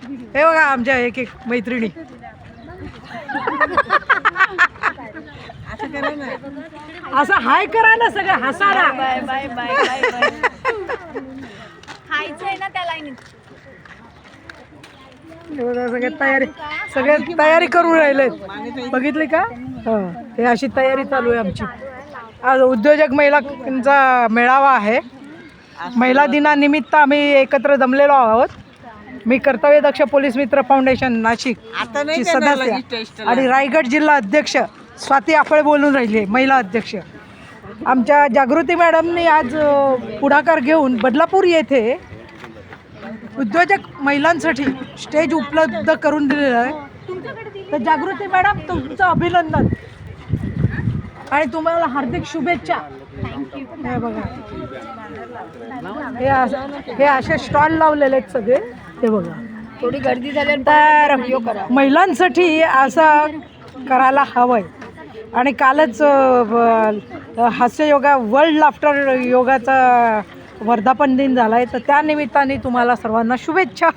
हे बघा आमच्या एक एक मैत्रिणी. असं हाय करा ना, सगळं हसा ना. Bye bye bye bye bye. हायचं आहे ना त्या लाईनीत. सगळे तयारी करून राहिले. बघितली का? हे अशी तयारी चालू आहे आमची. आज उद्योजक महिलांचा मेळावा आहे. महिला दिनानिमित्त आम्ही एकत्र जमलेलो आहोत. मी कर्तव्यदक्ष पोलीस मित्र फाउंडेशन नाशिक ची सदस्य आणि रायगड जिल्हा अध्यक्ष स्वाती आफळे बोलून राहिली, महिला अध्यक्ष. आमच्या जागृती मॅडमनी आज पुढाकार घेऊन बदलापूर येथे उद्योजक महिलांसाठी स्टेज उपलब्ध करून दिलेलं आहे. तर जागृती मॅडम, तुमचं अभिनंदन आणि तुम्हाला हार्दिक शुभेच्छा. हे बघा, हे असे स्टॉल लावलेले आहेत सगळे. हे बघा, थोडी गर्दी झाल्यानंतर महिलांसाठी असं करायला हवंय. आणि कालच हास्य योगा, वर्ल्ड लाफ्टर योगाचा वर्धापन दिन झाला आहे. तर त्या निमित्ताने तुम्हाला सर्वांना शुभेच्छा.